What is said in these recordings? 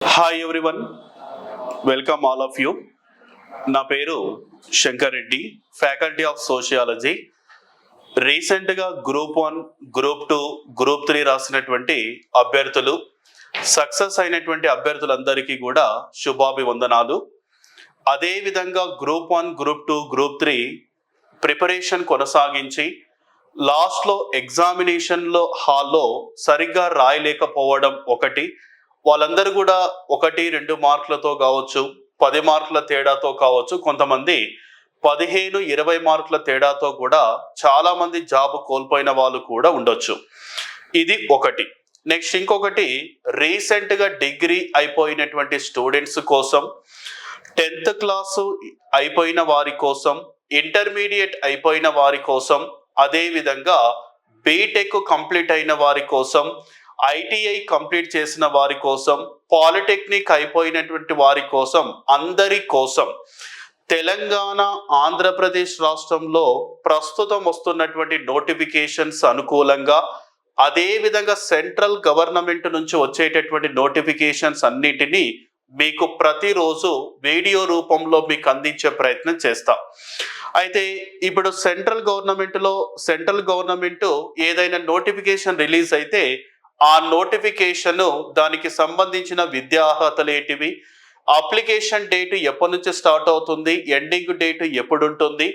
Hi everyone, welcome all of you. నా పేరు Shankar Reddy, faculty of sociology. రీసెంట్గా గ్రూప్ 1, గ్రూప్ 2, గ్రూప్ 3 రాసినటువంటి అభ్యర్థులు, సక్సెస్ అయినటువంటి అభ్యర్థులందరికీ కూడా శుభాభివందనాలు. అదేవిధంగా గ్రూప్ 1, గ్రూప్ 2, గ్రూప్ 3 ప్రిపరేషన్ కొనసాగించి లాస్ట్లో ఎగ్జామినేషన్లో హాల్లో సరిగ్గా రాయలేకపోవడం ఒకటి, వాళ్ళందరూ కూడా 1-2 మార్కులతో కావచ్చు, 10 మార్కుల తేడాతో కావచ్చు, కొంతమంది 15-20 మార్కుల తేడాతో కూడా చాలా మంది జాబ్ కోల్పోయిన వాళ్ళు కూడా ఉండొచ్చు. ఇది ఒకటి. నెక్స్ట్ ఇంకొకటి, రీసెంట్గా డిగ్రీ అయిపోయినటువంటి స్టూడెంట్స్ కోసం, 10th క్లాసు అయిపోయిన వారి కోసం, ఇంటర్మీడియట్ అయిపోయిన వారి కోసం, అదేవిధంగా బీటెక్ కంప్లీట్ అయిన వారి కోసం, ఐటీఐ కంప్లీట్ చేసిన వారి కోసం, పాలిటెక్నిక్ అయిపోయినటువంటి వారి కోసం, అందరి కోసం తెలంగాణ, ఆంధ్రప్రదేశ్ రాష్ట్రంలో ప్రస్తుతం వస్తున్నటువంటి నోటిఫికేషన్స్ అనుకూలంగా, అదేవిధంగా సెంట్రల్ గవర్నమెంట్ నుంచి వచ్చేటటువంటి నోటిఫికేషన్స్ అన్నిటినీ మీకు ప్రతిరోజు వీడియో రూపంలో మీకు అందించే ప్రయత్నం చేస్తా. అయితే ఇప్పుడు సెంట్రల్ గవర్నమెంట్ ఏదైనా నోటిఫికేషన్ రిలీజ్ అయితే ఆ నోటిఫికేషన్, దానికి సంబంధించిన విద్యా అర్హతలు ఏంటివి, అప్లికేషన్ డేట్ ఎప్పటి నుంచి స్టార్ట్ అవుతుంది, ఎండింగ్ డేట్ ఎప్పుడు ఉంటుంది,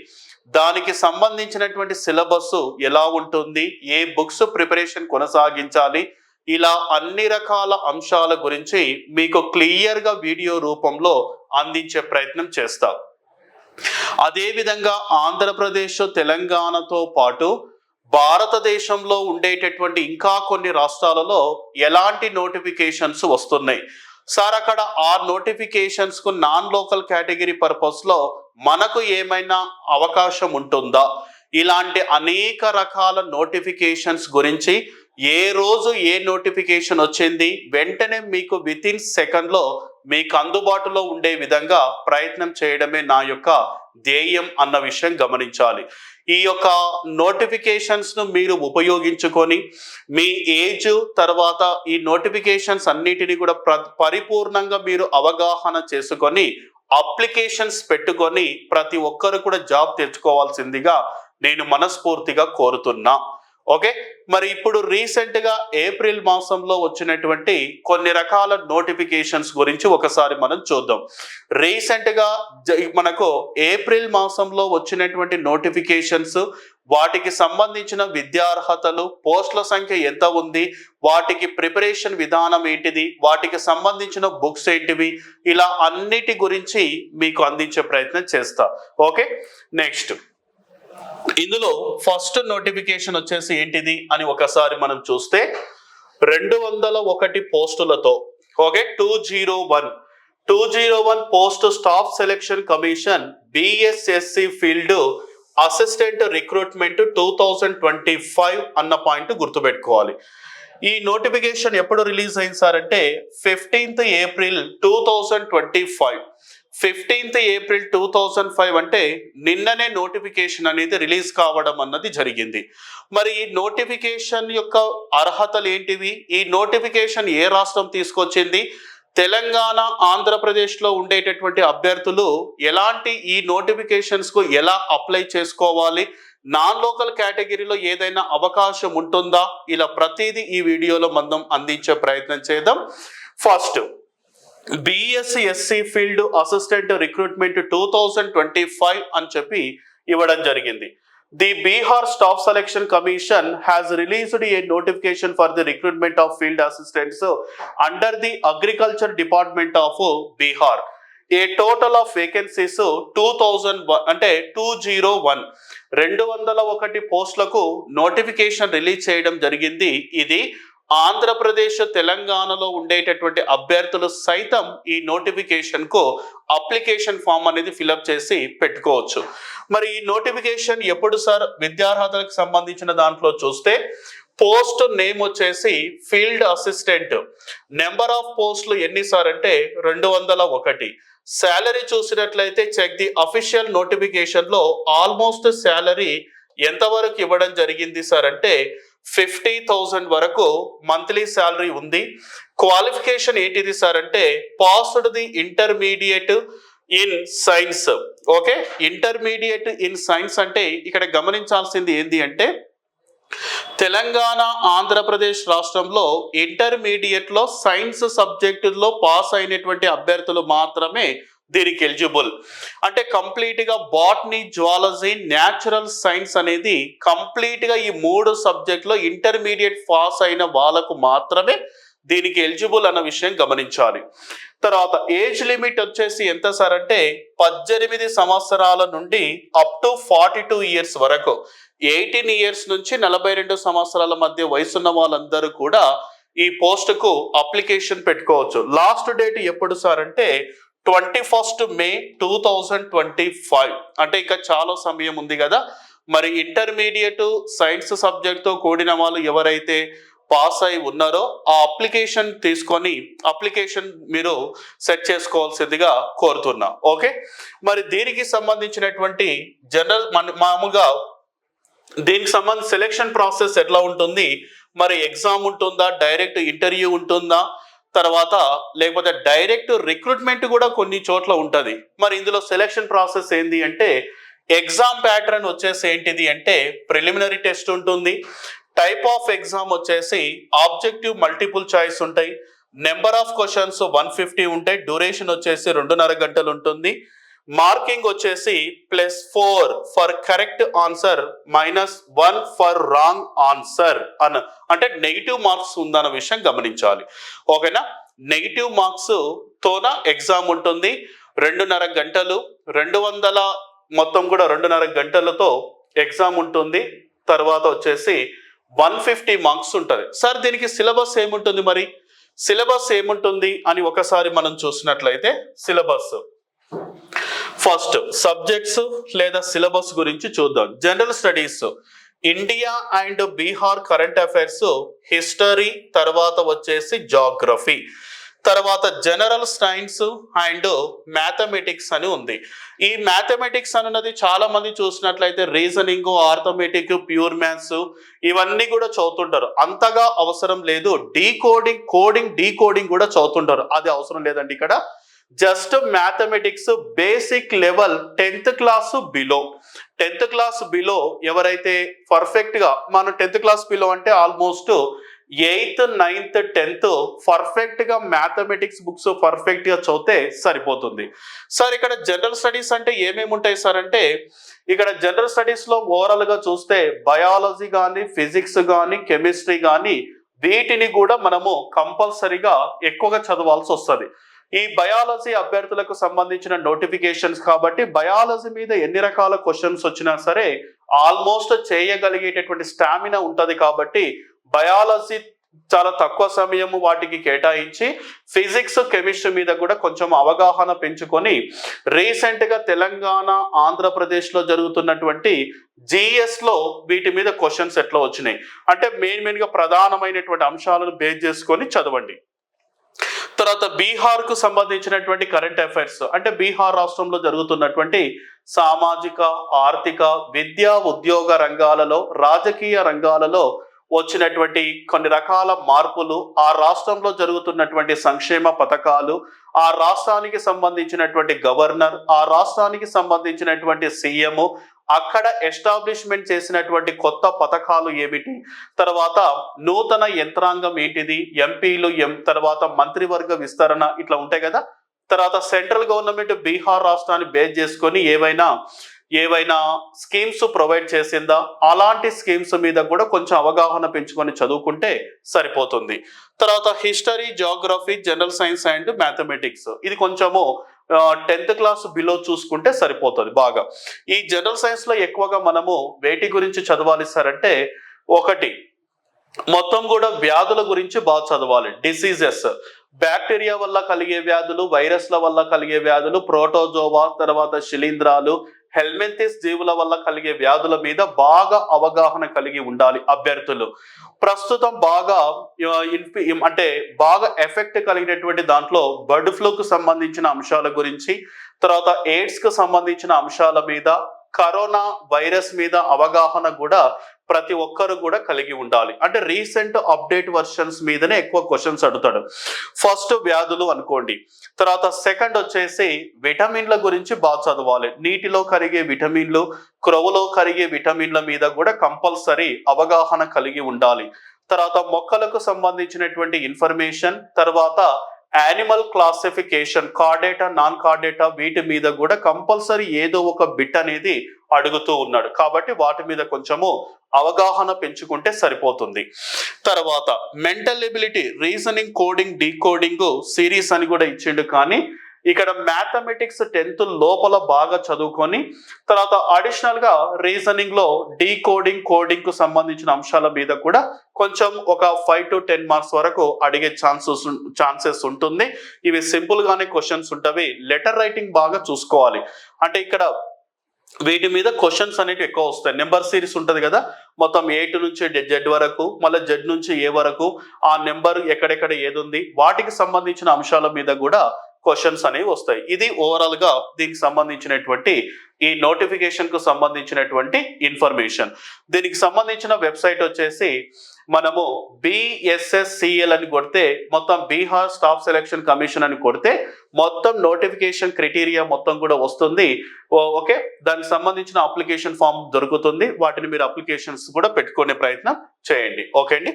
దానికి సంబంధించినటువంటి సిలబస్ ఎలా ఉంటుంది, ఏ బుక్స్ ప్రిపరేషన్ కొనసాగించాలి, ఇలా అన్ని రకాల అంశాల గురించి మీకు క్లియర్గా వీడియో రూపంలో అందించే ప్రయత్నం చేస్తాం. అదేవిధంగా ఆంధ్రప్రదేశ్, తెలంగాణతో పాటు భారతదేశంలో ఉండేటటువంటి ఇంకా కొన్ని రాష్ట్రాలలో ఎలాంటి నోటిఫికేషన్స్ వస్తున్నాయి సార్, అక్కడ ఆ నోటిఫికేషన్స్ కు నాన్ లోకల్ కేటగిరీ పర్పస్ లో మనకు ఏమైనా అవకాశం ఉంటుందా, ఇలాంటి అనేక రకాల నోటిఫికేషన్స్ గురించి ఏ రోజు ఏ నోటిఫికేషన్ వచ్చింది వెంటనే మీకు వితిన్ సెకండ్ లో మీకు అందుబాటులో ఉండే విధంగా ప్రయత్నం చేయడమే నా యొక్క ధ్యేయం అన్న విషయం గమనించాలి. ఈ యొక్క నోటిఫికేషన్స్ ను మీరు ఉపయోగించుకొని మీ ఏజ్ తర్వాత ఈ నోటిఫికేషన్స్ అన్నిటిని కూడా పరిపూర్ణంగా మీరు అవగాహన చేసుకొని అప్లికేషన్స్ పెట్టుకొని ప్రతి ఒక్కరు కూడా జాబ్ తెచ్చుకోవాల్సిందిగా నేను మనస్ఫూర్తిగా కోరుతున్నా. ఓకే, మరి ఇప్పుడు రీసెంట్గా ఏప్రిల్ మాసంలో వచ్చినటువంటి కొన్ని రకాల నోటిఫికేషన్స్ గురించి ఒకసారి మనం చూద్దాం. రీసెంట్గా మనకు ఏప్రిల్ మాసంలో వచ్చినటువంటి నోటిఫికేషన్స్, వాటికి సంబంధించిన విద్యార్హతలు, పోస్టుల సంఖ్య ఎంత ఉంది, వాటికి ప్రిపరేషన్ విధానం ఏంటిది, వాటికి సంబంధించిన బుక్స్ ఏంటివి, ఇలా అన్నిటి గురించి మీకు అందించే ప్రయత్నం చేస్తా. ఓకే, నెక్స్ట్ ఇందులో ఫస్ట్ నోటిఫికేషన్ వచ్చేసి ఏంటిది అని ఒకసారి మనం చూస్తే 201 పోస్టులతో, okay, 201 post staff selection commission BSSC field assistant recruitment 2025 అన్న పాయింట్ గుర్తుపెట్టుకోవాలి. ఈ నోటిఫికేషన్ ఎప్పుడు రిలీజ్ అయింది సార్ అంటే 15th ఏప్రిల్ 2025. 15th ఏప్రిల్ 2005 అంటే నిన్ననే నోటిఫికేషన్ అనేది రిలీజ్ కావడం అన్నది జరిగింది. మరి ఈ నోటిఫికేషన్ యొక్క అర్హతలు ఏంటివి, ఈ నోటిఫికేషన్ ఏ రాష్ట్రం తీసుకొచ్చింది, తెలంగాణ, ఆంధ్రప్రదేశ్లో ఉండేటటువంటి అభ్యర్థులు ఎలాంటి ఈ నోటిఫికేషన్స్కు ఎలా అప్లై చేసుకోవాలి, నాన్ లోకల్ కేటగిరీలో ఏదైనా అవకాశం ఉంటుందా, ఇలా ప్రతిదీ ఈ వీడియోలో మనం అందించే ప్రయత్నం చేద్దాం. First BSc field assistant recruitment 2025 అని చెప్పి ఇవ్వడం జరిగింది. The Bihar staff selection commission has released a notification for the recruitment of field assistants under the agriculture department of Bihar. A total of vacancies 2001 అంటే 201 పోస్టులకు నోటిఫికేషన్ రిలీజ్ చేయడం జరిగింది. ఇది ఆంధ్రప్రదేశ్, తెలంగాణలో ఉండేటటువంటి అభ్యర్థులు సైతం ఈ నోటిఫికేషన్ కు అప్లికేషన్ ఫామ్ అనేది ఫిలప్ చేసి పెట్టుకోవచ్చు. మరి ఈ నోటిఫికేషన్ ఎప్పుడు సార్, విద్యార్హతలకు సంబంధించిన దాంట్లో చూస్తే పోస్ట్ నేమ్ వచ్చేసి ఫీల్డ్ అసిస్టెంట్, నెంబర్ ఆఫ్ పోస్టులు ఎన్ని సార్ అంటే 201. శాలరీ చూసినట్లయితే చెక్ ది అఫీషియల్ నోటిఫికేషన్ లో ఆల్మోస్ట్ శాలరీ ఎంతవరకు ఇవ్వడం జరిగింది సార్ అంటే 50,000 వరకు మంత్లీ శాలరీ ఉంది. క్వాలిఫికేషన్ ఏంటిది సార్ అంటే passed the intermediate in science. Okay, intermediate in science అంటే ఇక్కడ గమనించాల్సింది ఏంటి అంటే తెలంగాణ ఆంధ్రప్రదేశ్ రాష్ట్రంలో ఇంటర్మీడియట్ లో సైన్స్ సబ్జెక్టులో పాస్ అయినటువంటి అభ్యర్థులు మాత్రమే దీనికి ఎలిజిబుల్. అంటే కంప్లీట్ గా బాటనీ, జువాలజీ, న్యాచురల్ సైన్స్ అనేది కంప్లీట్ గా ఈ 3 సబ్జెక్టులో ఇంటర్మీడియట్ పాస్ అయిన వాళ్ళకు మాత్రమే దీనికి ఎలిజిబుల్ అన్న విషయం గమనించాలి. తర్వాత ఏజ్ లిమిట్ వచ్చేసి ఎంత సార్ అంటే 18 సంవత్సరాల నుండి అప్ టు 42 ఇయర్స్ వరకు, 18 ఇయర్స్ నుంచి 42 సంవత్సరాల మధ్య వయసున్న వాళ్ళందరూ కూడా ఈ పోస్ట్ కు అప్లికేషన్ పెట్టుకోవచ్చు. లాస్ట్ డేట్ ఎప్పుడు సార్ అంటే 21 మే 2025. అంటే ఇంకా చాలా సమయం ఉంది కదా. మరి ఇంటర్మీడియట్ సైన్స్ సబ్జెక్ట్ తో కూడిన వాళ్ళు ఎవరైతే పాస్ అయి ఉన్నారో ఆ అప్లికేషన్ తీసుకొని అప్లికేషన్ మీరు సెట్ చేసుకోవాల్సిందిగా కోరుతున్నా. ఓకే, మరి దీనికి సంబంధించినటువంటి జనరల్ మామూలుగా దీనికి సంబంధించి సెలెక్షన్ ప్రాసెస్ ఎట్లా ఉంటుంది, మరి ఎగ్జామ్ ఉంటుందా, డైరెక్ట్ ఇంటర్వ్యూ ఉంటుందా, తర్వాత లేకపోతే డైరెక్ట్ రిక్రూట్మెంట్ కూడా కొన్ని చోట్ల ఉంటుంది. మరి ఇందులో సెలెక్షన్ ప్రాసెస్ ఏంటి అంటే ఎగ్జామ్ ప్యాటర్న్ వచ్చేసి ఏంటిది అంటే ప్రిలిమినరీ టెస్ట్ ఉంటుంది. టైప్ ఆఫ్ ఎగ్జామ్ వచ్చేసి ఆబ్జెక్టివ్ మల్టిపుల్ చాయిస్ ఉంటాయి. నెంబర్ ఆఫ్ క్వశ్చన్స్ 150 ఉంటాయి. డ్యూరేషన్ వచ్చేసి 2.5 గంటలు ఉంటుంది. మార్కింగ్ వచ్చేసి +4 for correct answer, -1 for wrong answer అంటే నెగిటివ్ మార్క్స్ ఉందన్న విషయం గమనించాలి. ఓకేనా, నెగిటివ్ మార్క్స్ తోన ఎగ్జామ్ ఉంటుంది. 2.5 గంటలు, 200 మొత్తం కూడా 2.5 గంటలతో ఎగ్జామ్ ఉంటుంది. తర్వాత వచ్చేసి 150 మార్క్స్ ఉంటుంది. సార్ దీనికి సిలబస్ ఏముంటుంది, మరి సిలబస్ ఏముంటుంది అని ఒకసారి మనం చూసినట్లయితే సిలబస్ ఫస్ట్ సబ్జెక్ట్స్ లేదా సిలబస్ గురించి చూద్దాం. General studies, India and Bihar current affairs, history, తర్వాత వచ్చేసి జాగ్రఫీ, తర్వాత జనరల్ సైన్స్ అండ్ మ్యాథమెటిక్స్ అని ఉంది. ఈ మ్యాథమెటిక్స్ అన్నది చాలా మంది చూసినట్లయితే రీజనింగ్, ఆర్థమెటిక్, ప్యూర్ మ్యాథ్స్ ఇవన్నీ కూడా చదువుతుంటారు. అంతగా అవసరం లేదు. డీకోడింగ్ కూడా చదువుతుంటారు. అది అవసరం లేదండి. ఇక్కడ just mathematics basic level 10th class below, 10th class below ఎవరైతే పర్ఫెక్ట్ గా, మన 10th క్లాస్ బిలో అంటే almost 8th, 9th, 10th perfect గా మ్యాథమెటిక్స్ బుక్స్ పర్ఫెక్ట్ గా చదివితే సరిపోతుంది. సార్ ఇక్కడ జనరల్ స్టడీస్ అంటే ఏమేమి ఉంటాయి సార్ అంటే ఇక్కడ జనరల్ స్టడీస్ లో ఓవరాల్ గా చూస్తే బయాలజీ కానీ, ఫిజిక్స్ కానీ, కెమిస్ట్రీ కానీ వీటిని కూడా మనము కంపల్సరీగా ఎక్కువగా చదవాల్సి వస్తుంది. ఈ బయాలజీ అభ్యర్థులకు సంబంధించిన నోటిఫికేషన్స్ కాబట్టి బయాలజీ మీద ఎన్ని రకాల క్వశ్చన్స్ వచ్చినా సరే ఆల్మోస్ట్ చేయగలిగేటటువంటి స్టామినా ఉంటది. కాబట్టి బయాలజీ చాలా తక్కువ సమయం వాటికి కేటాయించి ఫిజిక్స్, కెమిస్ట్రీ మీద కూడా కొంచెం అవగాహన పెంచుకొని రీసెంట్ గా తెలంగాణ, ఆంధ్రప్రదేశ్ లో జరుగుతున్నటువంటి జిఎస్ లో వీటి మీద క్వశ్చన్స్ ఎట్లా వచ్చినాయి అంటే మెయిన్ గా ప్రధానమైనటువంటి అంశాలను బేస్ చేసుకొని చదవండి. తర్వాత బీహార్ కు సంబంధించినటువంటి కరెంట్ అఫైర్స్ అంటే బీహార్ రాష్ట్రంలో జరుగుతున్నటువంటి సామాజిక, ఆర్థిక, విద్యా, ఉద్యోగ రంగాలలో, రాజకీయ రంగాలలో వచ్చినటువంటి కొన్ని రకాల మార్పులు, ఆ రాష్ట్రంలో జరుగుతున్నటువంటి సంక్షేమ పథకాలు, ఆ రాష్ట్రానికి సంబంధించినటువంటి గవర్నర్, ఆ రాష్ట్రానికి సంబంధించినటువంటి సీఎం, అక్కడ ఎస్టాబ్లిష్మెంట్ చేసినటువంటి కొత్త పథకాలు ఏమిటి, తర్వాత నూతన యంత్రాంగం ఏంటిది, ఎంపీలు, తర్వాత మంత్రివర్గ విస్తరణ ఇట్లా ఉంటాయి కదా. తర్వాత సెంట్రల్ గవర్నమెంట్ బీహార్ రాష్ట్రాన్ని బేస్ చేసుకొని ఏవైనా స్కీమ్స్ ప్రొవైడ్ చేసిందా, అలాంటి స్కీమ్స్ మీద కూడా కొంచెం అవగాహన పెంచుకొని చదువుకుంటే సరిపోతుంది. తర్వాత history, geography, general science and mathematics ఇది కొంచెము 10th క్లాస్ బిలో చూసుకుంటే సరిపోతుంది బాగా. ఈ జనరల్ సైన్స్ లో ఎక్కువగా మనము వేటి గురించి చదవాలి సార్ అంటే ఒకటి మొత్తం కూడా వ్యాధుల గురించి బాగా చదవాలి. డిసీజెస్, బ్యాక్టీరియా వల్ల కలిగే వ్యాధులు, వైరస్ల వల్ల కలిగే వ్యాధులు, ప్రోటోజోవా, తర్వాత శిలీంధ్రాలు, హెల్మెంతిస్ జీవుల వల్ల కలిగే వ్యాధుల మీద బాగా అవగాహన కలిగి ఉండాలి అభ్యర్థులు. ప్రస్తుతం బాగా అంటే బాగా ఎఫెక్ట్ కలిగినటువంటి దాంట్లో బర్డ్ ఫ్లూకు సంబంధించిన అంశాల గురించి, తర్వాత ఎయిడ్స్ కు సంబంధించిన అంశాల మీద, కరోనా వైరస్ మీద అవగాహన కూడా ప్రతి ఒక్కరు కూడా కలిగి ఉండాలి. అంటే రీసెంట్ అప్డేట్ వర్షన్స్ మీదనే ఎక్కువ క్వశ్చన్స్ అడుగుతాడు. ఫస్ట్ వ్యాధులు అనుకోండి, తర్వాత సెకండ్ వచ్చేసి విటమిన్ల గురించి బాగా చదవాలి. నీటిలో కరిగే విటమిన్లు, క్రొవ్వులో కరిగే విటమిన్ల మీద కూడా కంపల్సరీ అవగాహన కలిగి ఉండాలి. తర్వాత మొక్కలకు సంబంధించినటువంటి ఇన్ఫర్మేషన్, తర్వాత animal classification, Chordata, non Chordata, వీటి మీద కూడా కంపల్సరీ ఏదో ఒక బిట్ అనేది అడుగుతూ ఉన్నాడు. కాబట్టి వాటి మీద కొంచెము అవగాహన పెంచుకుంటే సరిపోతుంది. తర్వాత mental ability, reasoning, coding, decoding series అని కూడా ఇచ్చిండు. కానీ ఇక్కడ మ్యాథమెటిక్స్ 10th లోపల బాగా చదువుకొని తర్వాత అడిషనల్ గా రీజనింగ్ లో డీకోడింగ్, కోడింగ్ కు సంబంధించిన అంశాల మీద కూడా కొంచెం ఒక 5 to 10 మార్క్స్ వరకు అడిగే ఛాన్సెస్ ఉంటుంది. ఇవి సింపుల్ గానే క్వశ్చన్స్ ఉంటవి. లెటర్ రైటింగ్ బాగా చూసుకోవాలి. అంటే ఇక్కడ వీటి మీద క్వశ్చన్స్ అనేవి ఎక్కువ వస్తాయి. నెంబర్ సిరీస్ ఉంటది కదా, మొత్తం A నుంచి Z వరకు, మళ్ళీ Z నుంచి A వరకు, ఆ నెంబర్ ఎక్కడెక్కడ ఏది ఉంది, వాటికి సంబంధించిన అంశాల మీద కూడా క్వశ్చన్స్ అనేవి వస్తాయి. ఇది ఓవరాల్ గా దీనికి సంబంధించినటువంటి ఈ నోటిఫికేషన్ కు సంబంధించినటువంటి ఇన్ఫర్మేషన్. దీనికి సంబంధించిన వెబ్సైట్ వచ్చేసి మనము BSSCL అని కొడితే, మొత్తం బీహార్ స్టాఫ్ సెలక్షన్ కమిషన్ అని కొడితే మొత్తం నోటిఫికేషన్ క్రైటీరియా మొత్తం కూడా వస్తుంది. ఓకే, దానికి సంబంధించిన అప్లికేషన్ ఫామ్ దొరుకుతుంది. వాటిని మీరు అప్లికేషన్స్ కూడా పెట్టుకునే ప్రయత్నం చేయండి. ఓకే అండి.